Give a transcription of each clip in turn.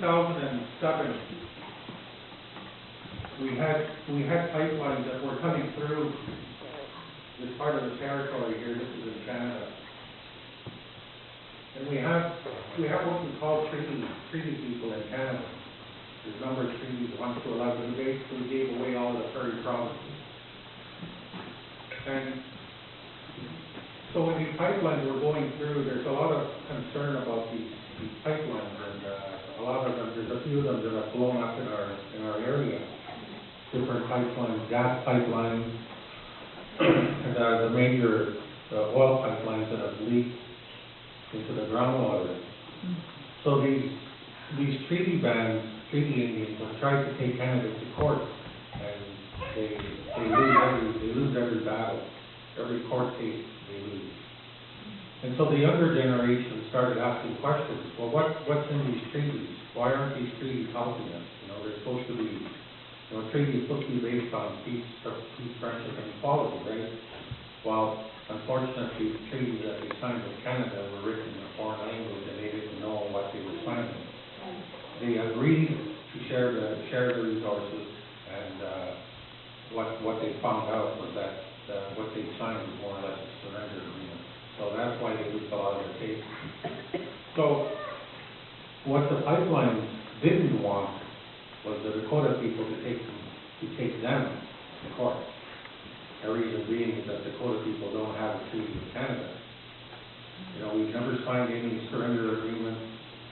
2007, we had pipelines that were coming through this part of the territory here. This is in Canada, and we have what we call treaty people in Canada. There's a number of treaties, 1 to 11. We basically gave away all of the prairie provinces, and so when these pipelines were going through, there's a lot of concern about these pipelines, and a lot of them, there's a few of them that have blown up in our area. Different pipelines, gas pipelines, and the major oil pipelines that have leaked into the groundwater. So these treaty Indians have tried to take Canada to court, and they lose every battle, every court case they lose. And so the younger generation started asking questions. Well, what's in these treaties? Why aren't these treaties helping us? They're supposed to be, treaties supposed to be based on peace, friendship, and equality, right? Well, unfortunately, the treaties that they signed with Canada were written in a foreign language, and they didn't know what they were signing. They agreed to share the resources, and what they found out was that what they signed was more or less a surrender agreement. So that's why they lose a lot of their cases. So what the pipelines didn't want was the Dakota people to take them to court. The reason being is that Dakota people don't have a treaty with Canada. We've never signed any surrender agreement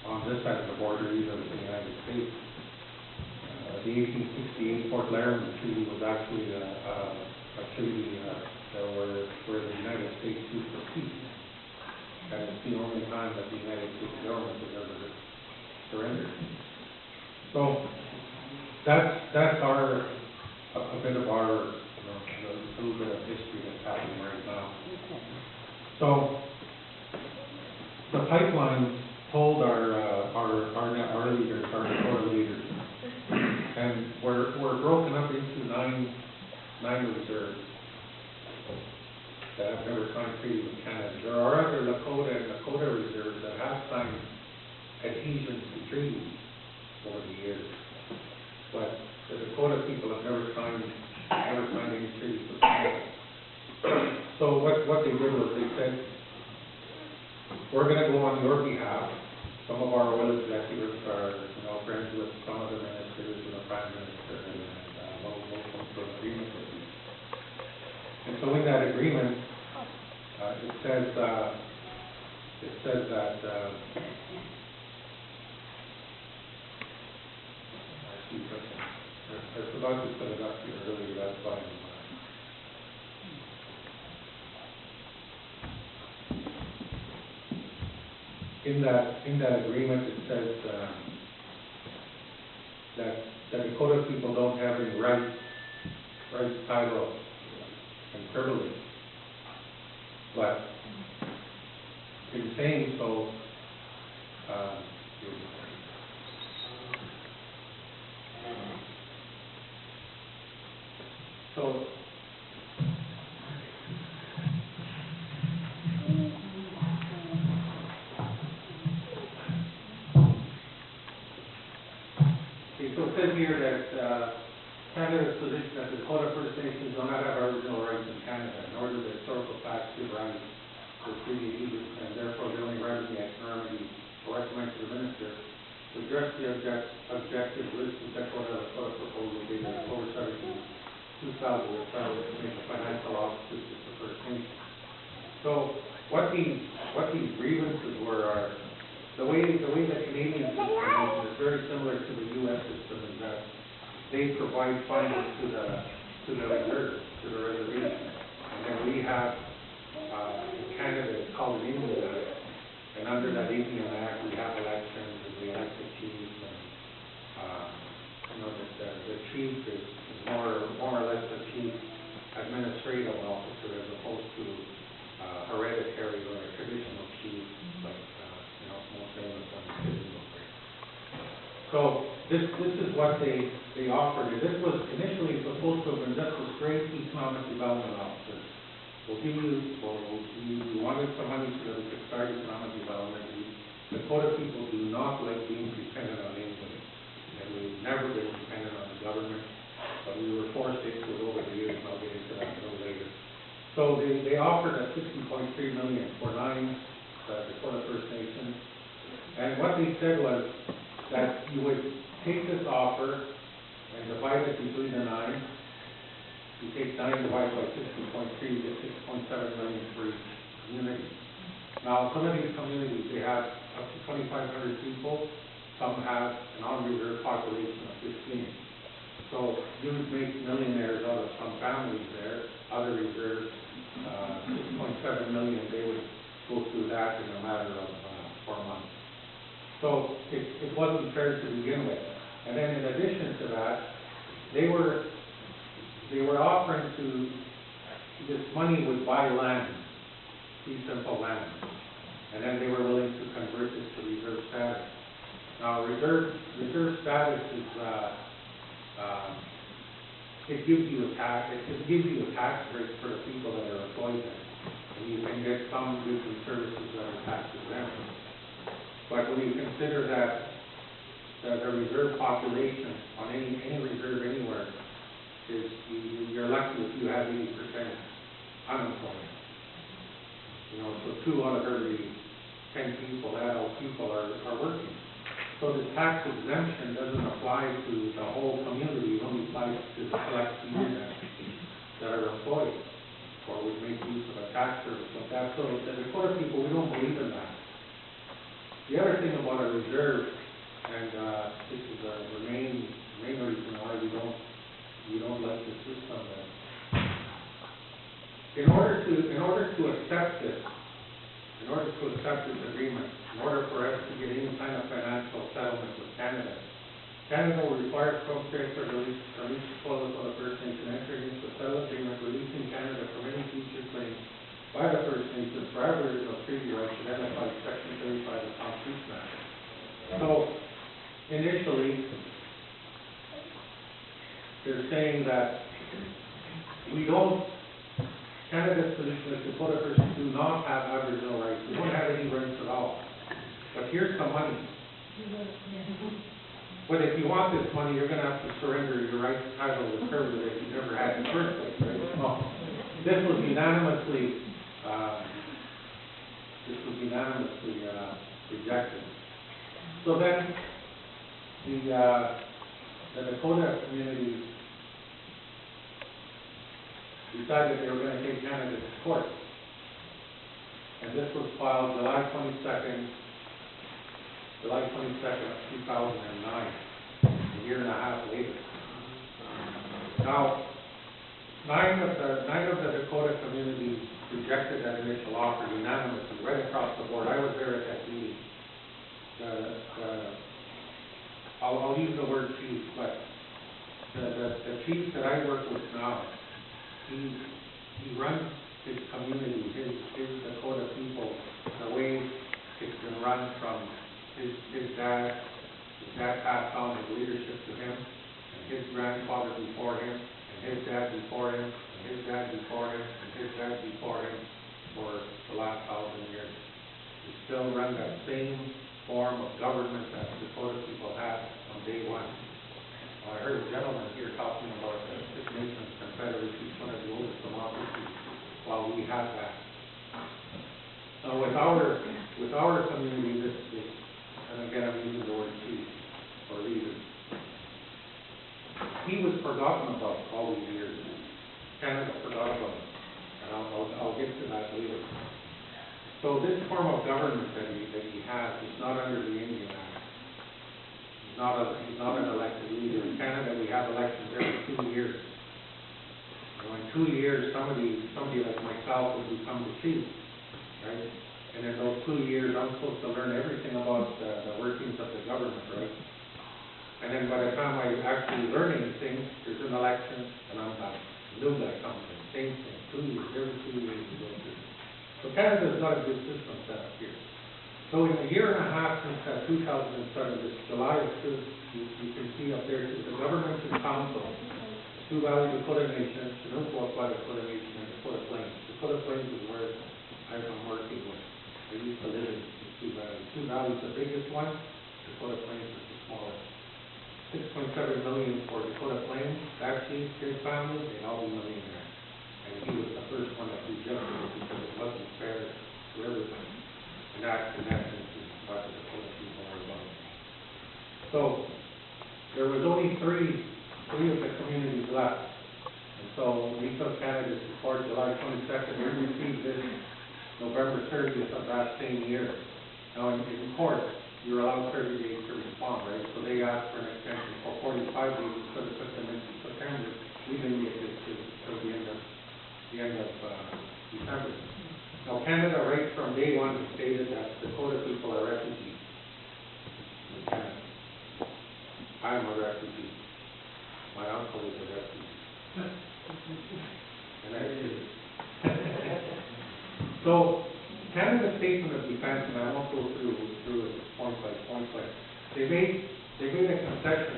on this side of the border either with the United States. The 1868 Fort Laramie Treaty was actually a treaty where the United States sued for peace. And it's the only time that the United States government has ever surrendered. So that's a bit of our, a little bit of history that's happening right now. So the pipeline told our leaders, our Dakota leaders, and we're broken up into nine reserves that have never signed treaty with Canada. There are other Dakota and Dakota reserves that have signed adhesions to treaties over the years, but the Dakota people have never signed any treaties with Canada. So what they did was they said, we're going to go on your behalf. Some of our oil executives are, friends with some of the ministers and the prime minister, and we'll come to an agreement with you. And so in that agreement, it says that I forgot to put it up here earlier. That's fine. In that agreement, it says that the Dakota people don't have any rights, title, and privilege. But in saying so, so it says here that Canada's position that the Dakota First Nations do not have original rights in Canada, nor do the historical facts give rise to the treaty either, and therefore the only remedy I can recommend to the minister to address the objective list of Dakota proposal dated October 17, 2007 to make a financial officer to the First Nation. So what these grievances were are the way the Canadian system is very similar to the U.S. system in that they provide funding to the reserve, to the reservation, and then we have in Canada it's called an Indian Act, and under that Indian Act we have elections and we elect the chiefs, and the chief is more or less the chief administrative officer as opposed to hereditary or a traditional chief like most famous one. So this is what they offered. And this was initially supposed to have been just a straight economic development officer. You wanted some money so that we could start economic development. Dakota people do not like being dependent on anybody. And we've never been dependent on the government, but we were forced into it over the years, and I'll get into that a little later. So they offered us $60.3 million for 9 Dakota First Nations. And what they said was that you would take this offer and divide it between the 9. You take 9 divided by 60.3, you get 6.7 million for each community. Now, some of these communities, they have up to 2,500 people. Some have an on-reserve population of 15. So you would make millionaires out of some families there. Other reserves, 6.7 million, they would go through that in a matter of 4 months. So it wasn't fair to begin with. And then in addition to that, they were offering to, this money would buy land, fee simple land, and then they were willing to convert it to reserve status. Now reserve status is, it gives you a tax break for the people that are employed there. And you can get some goods and services that are tax exempt. But when you consider that the reserve population on any reserve anywhere is, you're lucky if you have 80% unemployment. You know, so 2 out of every 10 people, adult people, are working. So the tax exemption doesn't apply to the whole community, it only applies to the select few that are employed or would make use of a tax service like that. So the Dakota people, we don't believe in that. The other thing about a reserve, and this is the main reason why we don't like the system, that in order to accept this agreement, in order for us to get any kind of financial settlement with Canada, Canada will require contracts or release from each clause of the First Nation entering into a settlement agreement releasing Canada from any future claims by the First Nations for Aboriginal treaty rights identified in Section 35 of the Constitution Act. So, initially, they're saying that Canada's position is Dakota First do not have Aboriginal rights. We don't have any rights at all. But here's some money. But if you want this money, you're going to have to surrender your right to title to service that you never had in the first place, right? Well, this was unanimously rejected. So then, the Dakota community decided they were going to take Canada to court. And this was filed July 22nd of 2009, a year and a half later. Now, nine of the Dakota communities rejected that initial offer unanimously, right across the board. I was there at that meeting. I'll use the word chief, but the chief that I work with now, he runs his community, his Dakota people, the way it's been run from his dad. His dad passed on his leadership to him, and his grandfather before him, and his dad before him, and his dad before him, and his dad before him for the last 1,000 years. We still run that same form of government that Dakota people had on day one. I heard a gentleman here talking about the Six Nations Confederacy, each one of the oldest democracies, while we have that. Now with our community, this and again I'm using the word chief or leader, he was forgotten about all these years. Canada forgot about him, and I'll get to that later. So this form of government that he has is not under the Indian Act. He's not an elected leader. In Canada, we have elections every 2 years. You know, in 2 years, somebody like myself will become the chief, right? And in those 2 years, I'm supposed to learn everything about the workings of the government, right? And then by the time I actually learn anything, there's an election, and I'm done. A new guy comes in, same thing, 2 years, every 2 years you go through. So Canada's got a good system set up here. So in a year and a half since 2007, this July of 2, you can see up there, the government and council, Sioux Valley Dakota Nation, Chinook Dakota Nation, and Dakota Plains. Dakota Plains is where I'm working with. I used to live in Two Valley's the biggest one, Dakota Plains is the smallest. 6.7 million for Dakota Plains, actually, his family, they all be millionaires. And he was the first one that rejected it because it wasn't fair to everybody. And that, in essence, is what the Dakota people are about. So, there was only three of the communities left. And so, we took Canada's support July 22nd, we received this November 30th of that same year. Now, in court, you're allowed 30 days to respond, right? So they asked for an extension for 45 days instead of putting them into September. We didn't get this till the end of December. Now, Canada, right from day one, stated that Dakota people are refugees in Canada. I am a refugee. My uncle is a refugee. And I is. So, Canada's statement of defense, and I won't go through it point by point, but they made a concession.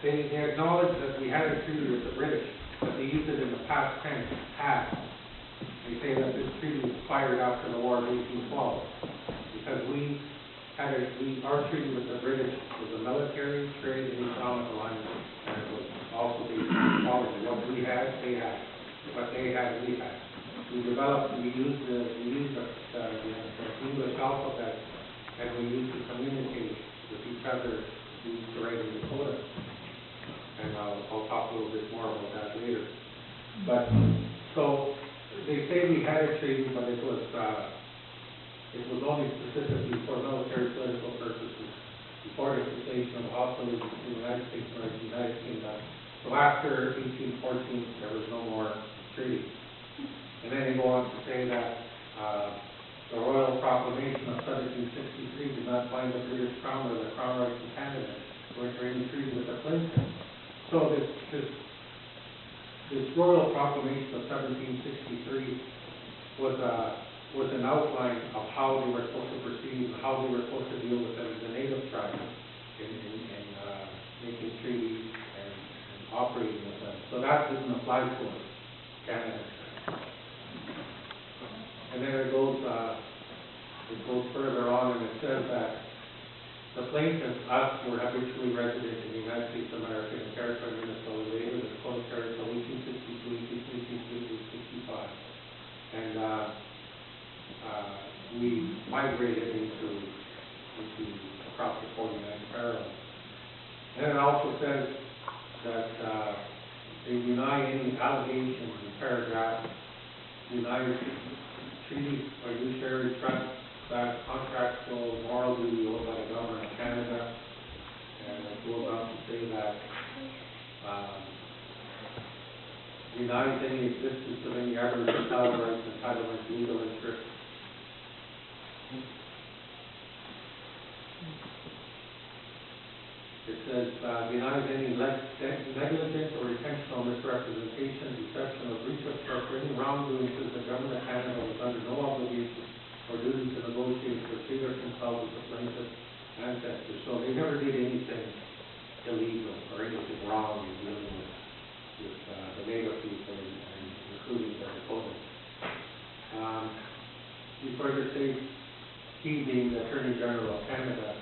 They acknowledged that we had a treaty with the British, but they used it in the past tense, had. They say that this treaty was expired after the War of 1812, because our treaty with the British was a military, trade, and economic alliance, and it was also based on equality. What we had, they had. What they had, we had. We used the English alphabet, and we used to communicate with each other to write in Dakota. And I'll talk a little bit more about that later. But, so, they say we had a treaty, but it was only specifically for military political purposes, before the cessation of hostilities between the United States and the United Kingdom. So after 1814, there was no more treaty. And then they go on to say that the Royal Proclamation of 1763 did not bind the British Crown or the Crown rights of Canada to enter any treaty with the Clinton. So this Royal Proclamation of 1763 was an outline of how they were supposed to proceed and how they were supposed to deal with the native tribes in making treaties and operating with them. So that didn't apply to us, Canada. And then it goes further on, and it says that the plaintiffs, us, were habitually resident in the United States of America and territory of Minnesota, later the Dakota Territory, 1862, 1865. And we migrated into across the 49 parallel. And it also says that they deny any allegations in paragraph, deny treaty or fiduciary trust that contractual moral duty owed by the government of Canada, and it goes on to say that denies any existence of any Aboriginal title rights, entitlements, legal interest. It says denies any negligent or intentional misrepresentation, deception, or breach of trust, or any wrongdoing, since the government of Canada was under no obligation or duty to negotiate or treat or consult with the plaintiff's ancestors. So they never did anything illegal or anything wrong in dealing with the native people, and including the Dakota. He further states, he being the Attorney General of Canada,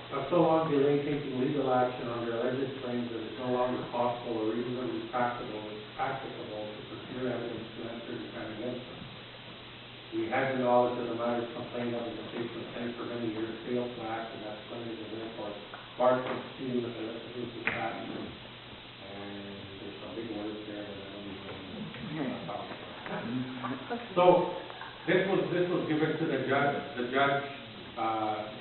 have so long delayed taking legal action on their alleged claims that it is no longer possible or reasonably practicable to procure evidence to enter defense against them. We had the knowledge of the matters complained of in the case of Penn for many years, failed to act, and that's claimed in the report. Barred from proceeding with the restitution patent, and there's some big words there that I don't even talk about. So this was given to the judge. The judge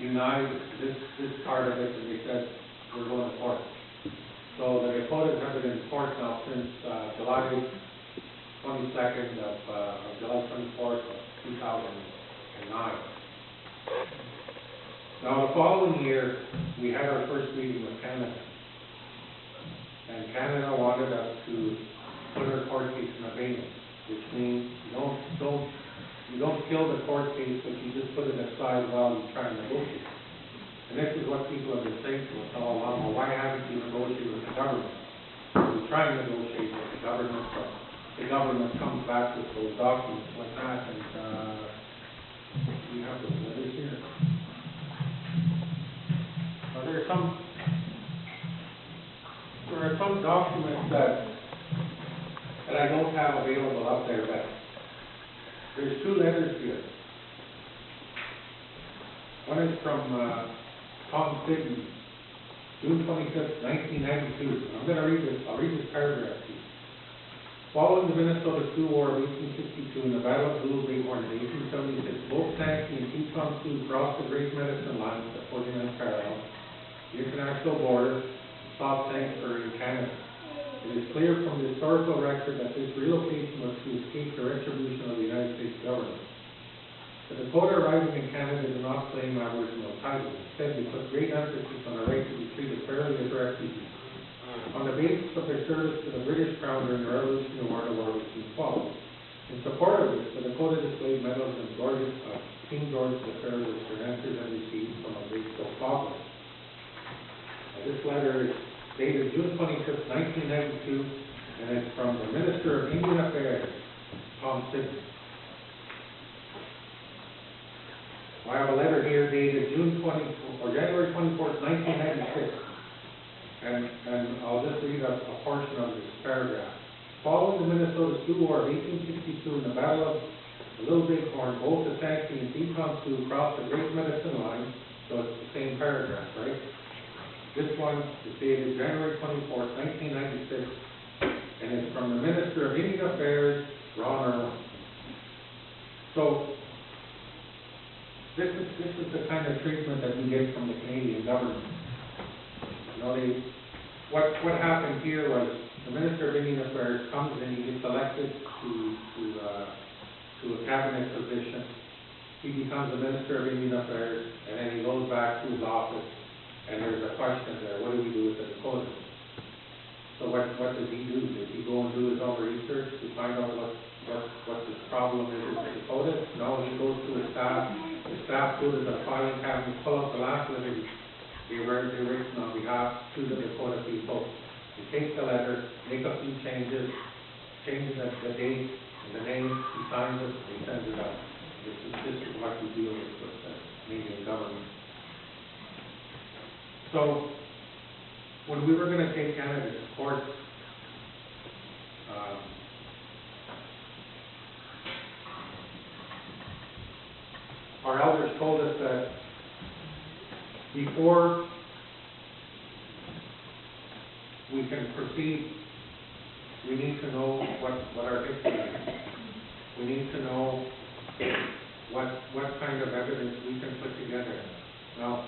denied this part of it, and they said we're going to court. So the Dakotas have been in court now since July 22nd of July 24th of 2009. Now the following year, we had our first meeting with Canada, and Canada wanted us to put our court case in abeyance, which means you don't kill the court case, but you just put it aside while you try and negotiate. And this is what people have been saying to us all along. Well, why haven't you negotiated with the government? We try and negotiate with the government, but the government comes back with those documents like that, and We have those letters here. Well, there are some documents that I don't have available up there, but there's two letters here. One is from Tom Sidney, June 25th, 1992. I'm going to read this. I'll read this paragraph to you. Following the Minnesota Sioux War of 1862 and the Battle of Blue Bighorn in 1876, both Sankey and Teton Sioux crossed the Great Medicine Line at 49 parallel, the international border, and sought sanctuary in Canada. It is clear from the historical record that this relocation was to escape the retribution of the United States government. The Dakota arriving in Canada did not claim Aboriginal title. Instead, they put great emphasis on the right to be treated fairly as refugees, on the basis of their service to the British Crown during the Revolutionary War of 1812. In support of this, the Dakota displayed medals and King George III, which their answers had received from a grateful sovereign. This letter is dated June 25th, 1992, and it's from the Minister of Indian Affairs, Tom Sidney. I have a letter here dated January 24th, 1996, and I'll just read a portion of this paragraph. Following the Minnesota Sioux War of 1862 and the Battle of the Little Bighorn, both the Sankey and Teton Sioux crossed the Great Medicine Line, so it's the same paragraph, right? This one is dated January 24th, 1996, and it's from the Minister of Indian Affairs, Ron Irwin. So, this is the kind of treatment that we get from the Canadian government. You know, what happened here was the Minister of Indian Affairs comes and he gets elected to a cabinet position. He becomes the Minister of Indian Affairs, and then he goes back to his office, and there's a question there: what do we do with the Dakotas? So what does he do? Does he go and do his own research to find out what the problem is with the Dakotas? No, he goes to his staff. The staff goes to the filing cabinet, pull out the last letter they written on behalf to the Dakota people. He takes the letter, make a few changes the date and the name, he signs it, and he sends it out. This is what we deal with the Canadian government. So, when we were going to take Canada to court, our elders told us that before we can proceed, we need to know what our history is. We need to know what kind of evidence we can put together. Now,